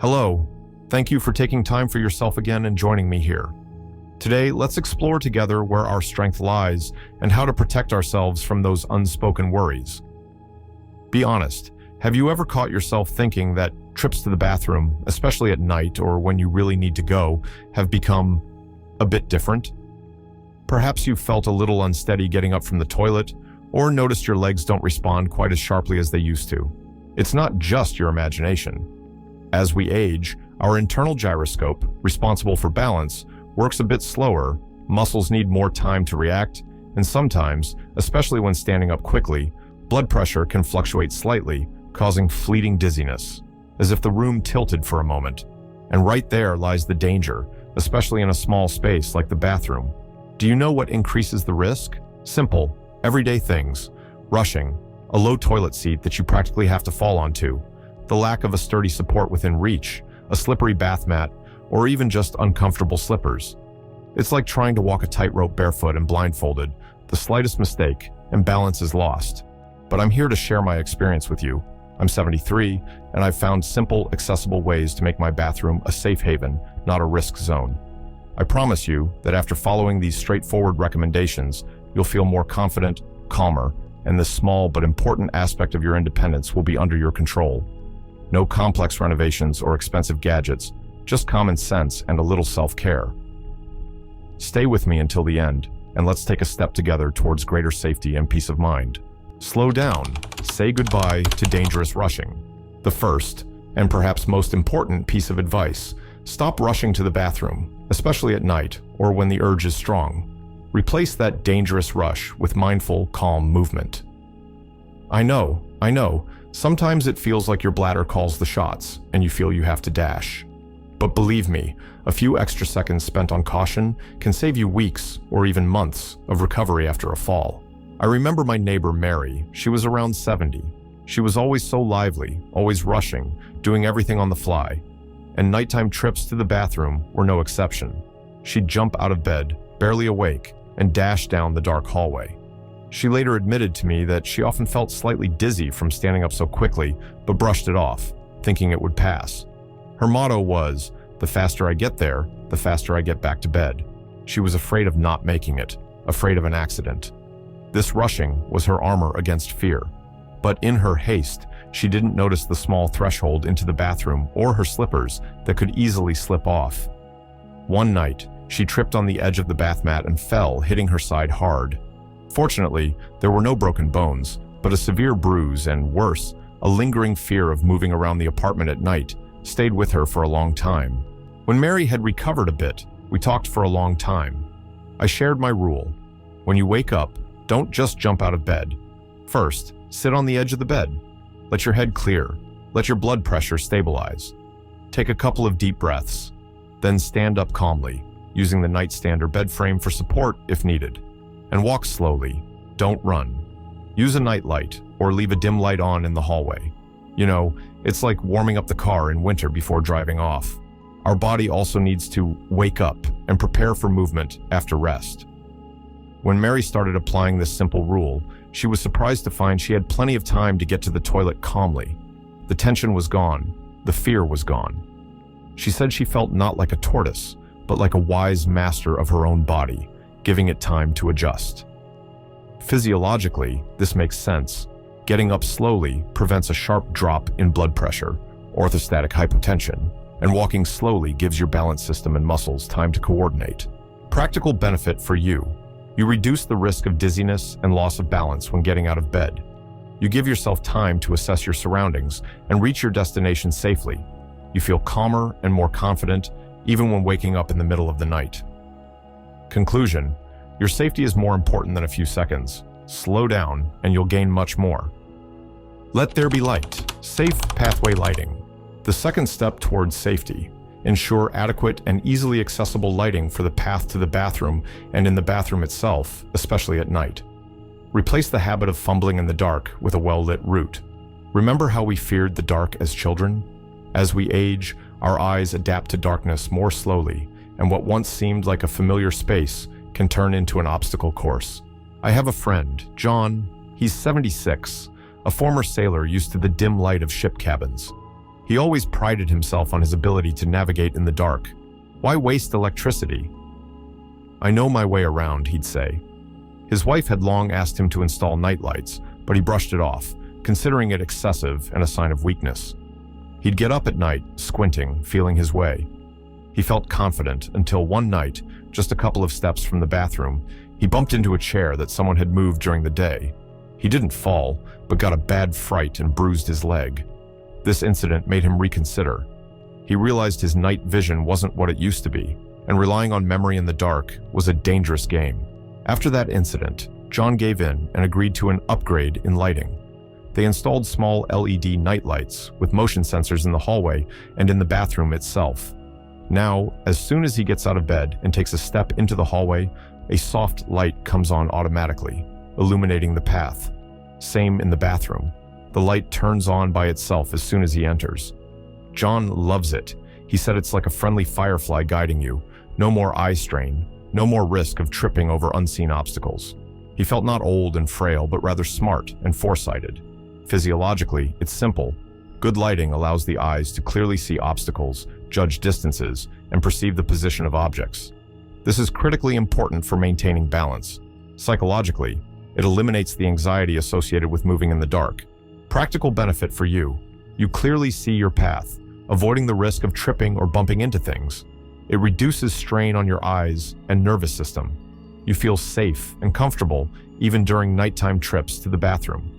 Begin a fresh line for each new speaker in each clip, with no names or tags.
Hello. Thank you for taking time for yourself again and joining me here. Today, let's explore together where our strength lies and how to protect ourselves from those unspoken worries. Be honest, have you ever caught yourself thinking that trips to the bathroom, especially at night or when you really need to go, have become a bit different? Perhaps you've felt a little unsteady getting up from the toilet, or noticed your legs don't respond quite as sharply as they used to. It's not just your imagination. As we age, our internal gyroscope, responsible for balance, works a bit slower, muscles need more time to react, and sometimes, especially when standing up quickly, blood pressure can fluctuate slightly, causing fleeting dizziness, as if the room tilted for a moment. And right there lies the danger, especially in a small space like the bathroom. Do you know what increases the risk? Simple, everyday things. Rushing, a low toilet seat that you practically have to fall onto, the lack of a sturdy support within reach, a slippery bath mat, or even just uncomfortable slippers. It's like trying to walk a tightrope barefoot and blindfolded. The slightest mistake, and balance is lost. But I'm here to share my experience with you. I'm 73, and I've found simple, accessible ways to make my bathroom a safe haven, not a risk zone. I promise you that after following these straightforward recommendations, you'll feel more confident, calmer, and this small but important aspect of your independence will be under your control. No complex renovations or expensive gadgets, just common sense and a little self-care. Stay with me until the end, and let's take a step together towards greater safety and peace of mind. Slow down. Say goodbye to dangerous rushing. The first, and perhaps most important piece of advice: stop rushing to the bathroom, especially at night or when the urge is strong. Replace that dangerous rush with mindful, calm movement. I know, sometimes it feels like your bladder calls the shots and you feel you have to dash. But believe me, a few extra seconds spent on caution can save you weeks or even months of recovery after a fall. I remember my neighbor Mary. She was around 70. She was always so lively, always rushing, doing everything on the fly. And nighttime trips to the bathroom were no exception. She'd jump out of bed, barely awake, and dash down the dark hallway. She later admitted to me that she often felt slightly dizzy from standing up so quickly, but brushed it off, thinking it would pass. Her motto was, "The faster I get there, the faster I get back to bed." She was afraid of not making it, afraid of an accident. This rushing was her armor against fear. But in her haste, she didn't notice the small threshold into the bathroom or her slippers that could easily slip off. One night, she tripped on the edge of the bath mat and fell, hitting her side hard. Fortunately, there were no broken bones, but a severe bruise and, worse, a lingering fear of moving around the apartment at night stayed with her for a long time. When Mary had recovered a bit, we talked for a long time. I shared my rule. When you wake up, don't just jump out of bed. First, sit on the edge of the bed. Let your head clear. Let your blood pressure stabilize. Take a couple of deep breaths. Then stand up calmly, using the nightstand or bed frame for support if needed. And walk slowly. Don't run. Use a nightlight or leave a dim light on in the hallway. You know, it's like warming up the car in winter before driving off. Our body also needs to wake up and prepare for movement after rest. When Mary started applying this simple rule, she was surprised to find she had plenty of time to get to the toilet calmly. The tension was gone. The fear was gone. She said she felt not like a tortoise, but like a wise master of her own body, giving it time to adjust. Physiologically, this makes sense. Getting up slowly prevents a sharp drop in blood pressure, orthostatic hypotension, and walking slowly gives your balance system and muscles time to coordinate. Practical benefit for you. You reduce the risk of dizziness and loss of balance when getting out of bed. You give yourself time to assess your surroundings and reach your destination safely. You feel calmer and more confident, even when waking up in the middle of the night. Conclusion: your safety is more important than a few seconds. Slow down, and you'll gain much more. Let there be light. Safe pathway lighting. The second step towards safety. Ensure adequate and easily accessible lighting for the path to the bathroom and in the bathroom itself, especially at night. Replace the habit of fumbling in the dark with a well-lit route. Remember how we feared the dark as children? As we age, our eyes adapt to darkness more slowly, and what once seemed like a familiar space can turn into an obstacle course. I have a friend, John. He's 76, a former sailor used to the dim light of ship cabins. He always prided himself on his ability to navigate in the dark. Why waste electricity? "I know my way around," he'd say. His wife had long asked him to install nightlights, but he brushed it off, considering it excessive and a sign of weakness. He'd get up at night, squinting, feeling his way. He felt confident until one night, just a couple of steps from the bathroom, he bumped into a chair that someone had moved during the day. He didn't fall, but got a bad fright and bruised his leg. This incident made him reconsider. He realized his night vision wasn't what it used to be, and relying on memory in the dark was a dangerous game. After that incident, John gave in and agreed to an upgrade in lighting. They installed small LED nightlights with motion sensors in the hallway and in the bathroom itself. Now, as soon as he gets out of bed and takes a step into the hallway, a soft light comes on automatically, illuminating the path. Same in the bathroom. The light turns on by itself as soon as he enters. John loves it. He said it's like a friendly firefly guiding you. No more eye strain, no more risk of tripping over unseen obstacles. He felt not old and frail, but rather smart and foresighted. Physiologically, it's simple. Good lighting allows the eyes to clearly see obstacles, judge distances, and perceive the position of objects. This is critically important for maintaining balance. Psychologically, it eliminates the anxiety associated with moving in the dark. Practical benefit for you: you clearly see your path, avoiding the risk of tripping or bumping into things. It reduces strain on your eyes and nervous system. You feel safe and comfortable even during nighttime trips to the bathroom.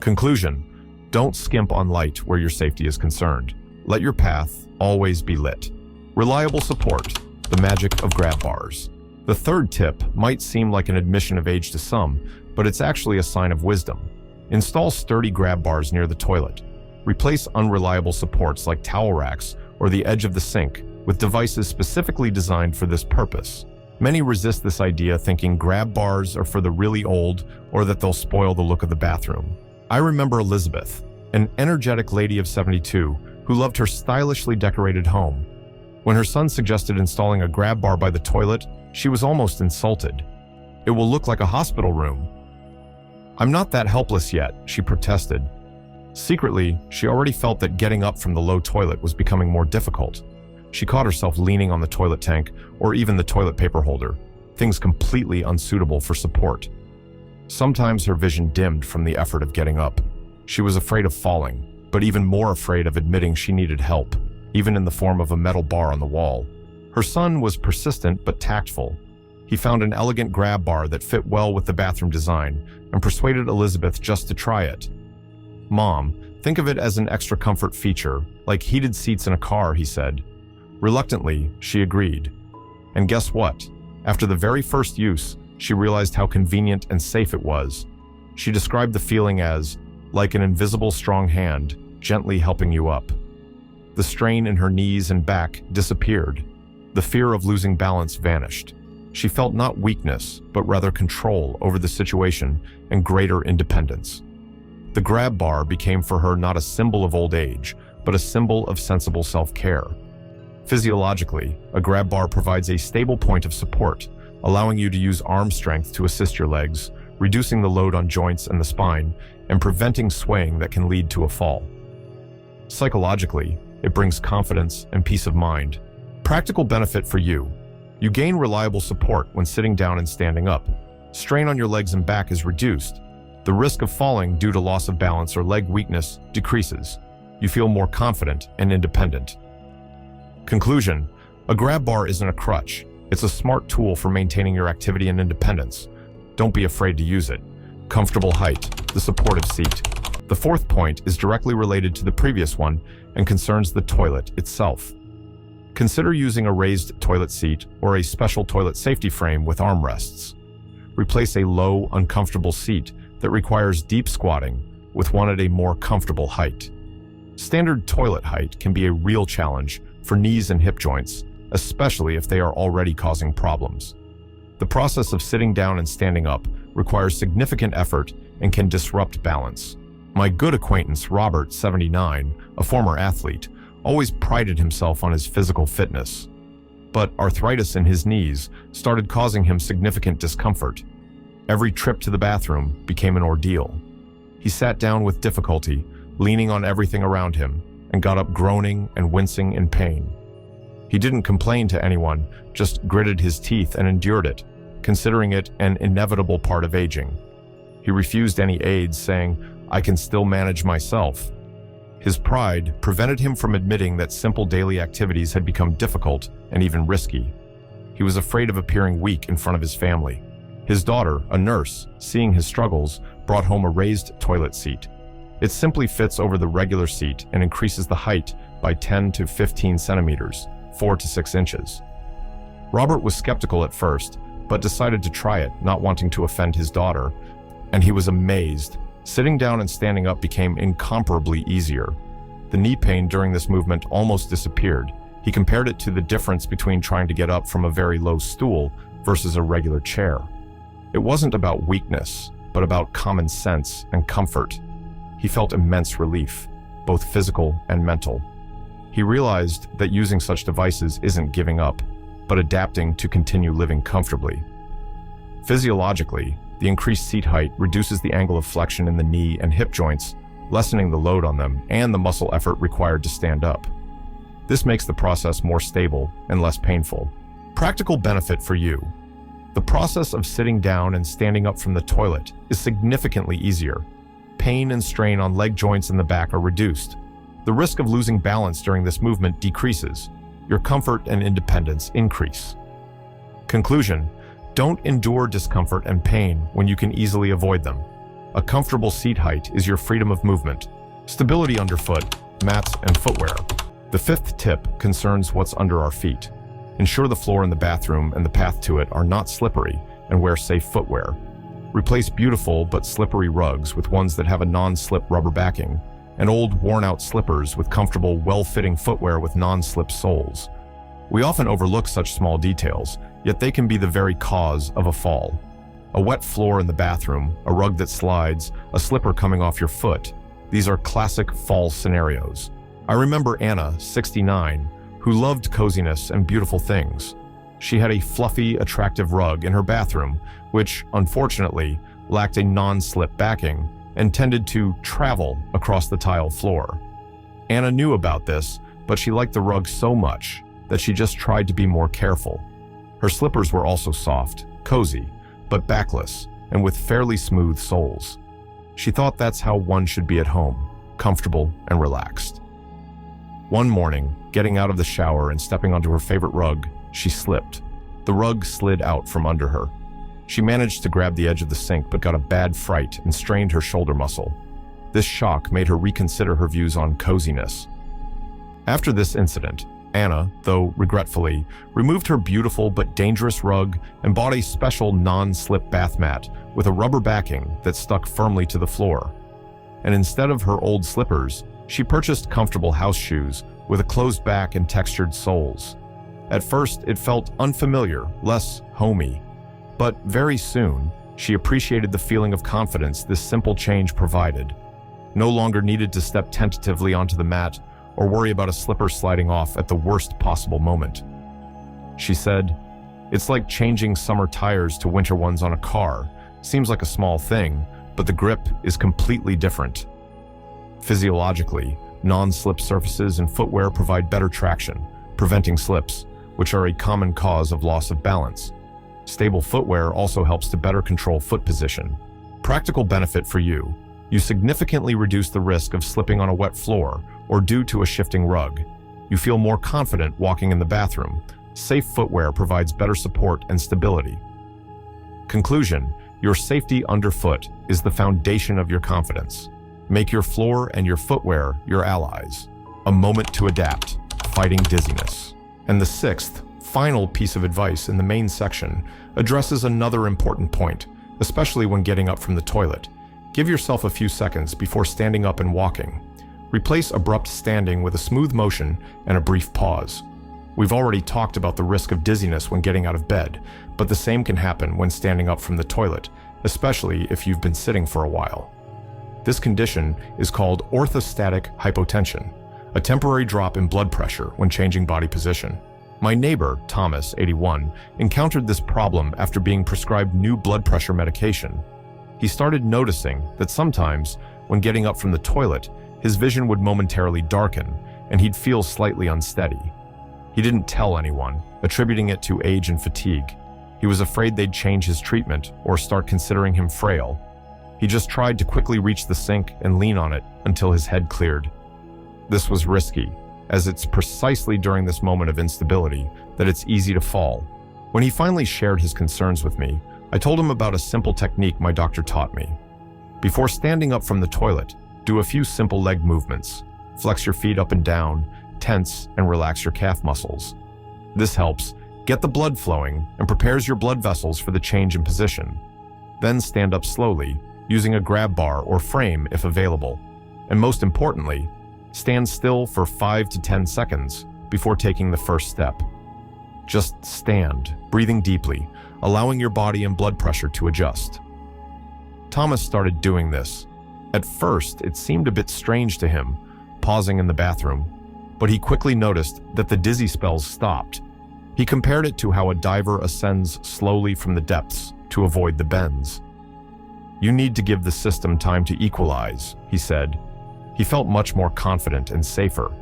Conclusion: don't skimp on light where your safety is concerned. Let your path always be lit. Reliable support: the magic of grab bars. The third tip might seem like an admission of age to some, but it's actually a sign of wisdom. Install sturdy grab bars near the toilet. Replace unreliable supports like towel racks or the edge of the sink with devices specifically designed for this purpose. Many resist this idea, thinking grab bars are for the really old or that they'll spoil the look of the bathroom. I remember Elizabeth, an energetic lady of 72 who loved her stylishly decorated home. When her son suggested installing a grab bar by the toilet, she was almost insulted. "It will look like a hospital room." "I'm not that helpless yet," she protested. Secretly, she already felt that getting up from the low toilet was becoming more difficult. She caught herself leaning on the toilet tank or even the toilet paper holder, things completely unsuitable for support. Sometimes her vision dimmed from the effort of getting up. She was afraid of falling, but even more afraid of admitting she needed help, even in the form of a metal bar on the wall. Her son was persistent but tactful. He found an elegant grab bar that fit well with the bathroom design and persuaded Elizabeth just to try it. "Mom, think of it as an extra comfort feature, like heated seats in a car," he said. Reluctantly, she agreed. And guess what? After the very first use, she realized how convenient and safe it was. She described the feeling as, like an invisible strong hand, gently helping you up. The strain in her knees and back disappeared. The fear of losing balance vanished. She felt not weakness, but rather control over the situation and greater independence. The grab bar became for her not a symbol of old age, but a symbol of sensible self-care. Physiologically, a grab bar provides a stable point of support, allowing you to use arm strength to assist your legs, reducing the load on joints and the spine, and preventing swaying that can lead to a fall. Psychologically, it brings confidence and peace of mind. Practical benefit for you: you gain reliable support when sitting down and standing up. Strain on your legs and back is reduced. The risk of falling due to loss of balance or leg weakness decreases. You feel more confident and independent. Conclusion: a grab bar isn't a crutch. It's a smart tool for maintaining your activity and independence. Don't be afraid to use it. Comfortable height, the supportive seat. The fourth point is directly related to the previous one and concerns the toilet itself. Consider using a raised toilet seat or a special toilet safety frame with armrests. Replace a low, uncomfortable seat that requires deep squatting with one at a more comfortable height. Standard toilet height can be a real challenge for knees and hip joints, especially if they are already causing problems. The process of sitting down and standing up requires significant effort and can disrupt balance. My good acquaintance Robert, 79, a former athlete, always prided himself on his physical fitness. But arthritis in his knees started causing him significant discomfort. Every trip to the bathroom became an ordeal. He sat down with difficulty, leaning on everything around him, and got up groaning and wincing in pain. He didn't complain to anyone, just gritted his teeth and endured it, considering it an inevitable part of aging. He refused any aids, saying, "I can still manage myself." His pride prevented him from admitting that simple daily activities had become difficult and even risky. He was afraid of appearing weak in front of his family. His daughter, a nurse, seeing his struggles, brought home a raised toilet seat. It simply fits over the regular seat and increases the height by 10 to 15 centimeters, 4 to 6 inches. Robert was skeptical at first, but decided to try it, not wanting to offend his daughter, and he was amazed. Sitting down and standing up became incomparably easier. The knee pain during this movement almost disappeared. He compared it to the difference between trying to get up from a very low stool versus a regular chair. It wasn't about weakness, but about common sense and comfort. He felt immense relief, both physical and mental. He realized that using such devices isn't giving up, but adapting to continue living comfortably. Physiologically, the increased seat height reduces the angle of flexion in the knee and hip joints, lessening the load on them and the muscle effort required to stand up. This makes the process more stable and less painful. Practical benefit for you. The process of sitting down and standing up from the toilet is significantly easier. Pain and strain on leg joints in the back are reduced. The risk of losing balance during this movement decreases. Your comfort and independence increase. Conclusion: don't endure discomfort and pain when you can easily avoid them. A comfortable seat height is your freedom of movement. Stability underfoot, mats, and footwear. The fifth tip concerns what's under our feet. Ensure the floor in the bathroom and the path to it are not slippery, and wear safe footwear. Replace beautiful but slippery rugs with ones that have a non-slip rubber backing, and old worn-out slippers with comfortable, well-fitting footwear with non-slip soles. We often overlook such small details, yet they can be the very cause of a fall. A wet floor in the bathroom, a rug that slides, a slipper coming off your foot. These are classic fall scenarios. I remember Anna, 69, who loved coziness and beautiful things. She had a fluffy, attractive rug in her bathroom, which, unfortunately, lacked a non-slip backing and tended to travel across the tile floor. Anna knew about this, but she liked the rug so much that she just tried to be more careful. Her slippers were also soft, cozy, but backless, and with fairly smooth soles. She thought that's how one should be at home, comfortable and relaxed. One morning, getting out of the shower and stepping onto her favorite rug, she slipped. The rug slid out from under her. She managed to grab the edge of the sink but got a bad fright and strained her shoulder muscle. This shock made her reconsider her views on coziness. After this incident, Anna, though regretfully, removed her beautiful but dangerous rug and bought a special non-slip bath mat with a rubber backing that stuck firmly to the floor. And instead of her old slippers, she purchased comfortable house shoes with a closed back and textured soles. At first, it felt unfamiliar, less homey. But very soon, she appreciated the feeling of confidence this simple change provided. No longer needed to step tentatively onto the mat or worry about a slipper sliding off at the worst possible moment. She said, "It's like changing summer tires to winter ones on a car. Seems like a small thing, but the grip is completely different." Physiologically, non-slip surfaces and footwear provide better traction, preventing slips, which are a common cause of loss of balance. Stable footwear also helps to better control foot position. Practical benefit for you: you significantly reduce the risk of slipping on a wet floor or due to a shifting rug. You feel more confident walking in the bathroom. Safe footwear provides better support and stability. Conclusion: your safety underfoot is the foundation of your confidence. Make your floor and your footwear your allies. A moment to adapt, fighting dizziness. And the sixth, final piece of advice in the main section addresses another important point, especially when getting up from the toilet. Give yourself a few seconds before standing up and walking. Replace abrupt standing with a smooth motion and a brief pause. We've already talked about the risk of dizziness when getting out of bed, but the same can happen when standing up from the toilet, especially if you've been sitting for a while. This condition is called orthostatic hypotension, a temporary drop in blood pressure when changing body position. My neighbor, Thomas, 81, encountered this problem after being prescribed new blood pressure medication. He started noticing that sometimes, when getting up from the toilet, his vision would momentarily darken, and he'd feel slightly unsteady. He didn't tell anyone, attributing it to age and fatigue. He was afraid they'd change his treatment or start considering him frail. He just tried to quickly reach the sink and lean on it until his head cleared. This was risky, as it's precisely during this moment of instability that it's easy to fall. When he finally shared his concerns with me, I told him about a simple technique my doctor taught me. Before standing up from the toilet, do a few simple leg movements. Flex your feet up and down, tense and relax your calf muscles. This helps get the blood flowing and prepares your blood vessels for the change in position. Then stand up slowly, using a grab bar or frame if available. And most importantly, stand still for 5 to 10 seconds before taking the first step. Just stand, breathing deeply, allowing your body and blood pressure to adjust. Thomas started doing this. At first, it seemed a bit strange to him, pausing in the bathroom, but he quickly noticed that the dizzy spells stopped. He compared it to how a diver ascends slowly from the depths to avoid the bends. "You need to give the system time to equalize," he said. He felt much more confident and safer.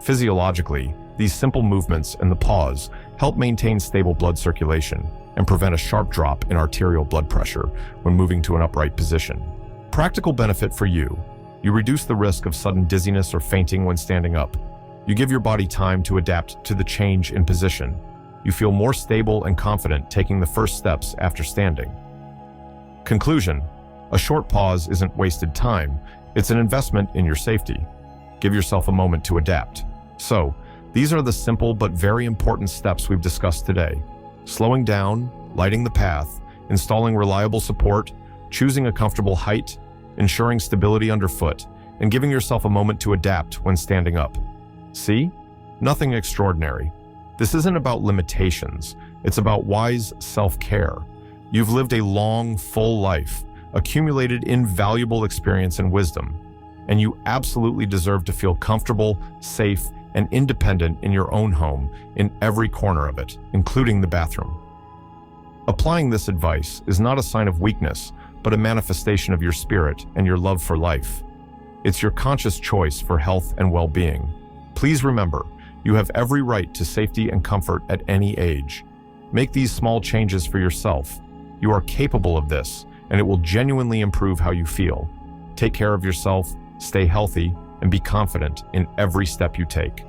Physiologically, these simple movements and the pause help maintain stable blood circulation and prevent a sharp drop in arterial blood pressure when moving to an upright position. Practical benefit for you: you reduce the risk of sudden dizziness or fainting when standing up. You give your body time to adapt to the change in position. You feel more stable and confident taking the first steps after standing. Conclusion: a short pause isn't wasted time, it's an investment in your safety. Give yourself a moment to adapt. So, these are the simple but very important steps we've discussed today. Slowing down, lighting the path, installing reliable support, choosing a comfortable height, ensuring stability underfoot, and giving yourself a moment to adapt when standing up. See? Nothing extraordinary. This isn't about limitations, it's about wise self-care. You've lived a long, full life, accumulated invaluable experience and wisdom, and you absolutely deserve to feel comfortable, safe, and independent in your own home in every corner of it, including the bathroom. Applying this advice is not a sign of weakness, but a manifestation of your spirit and your love for life. It's your conscious choice for health and well-being. Please remember, you have every right to safety and comfort at any age. Make these small changes for yourself. You are capable of this, and it will genuinely improve how you feel. Take care of yourself, stay healthy, and be confident in every step you take.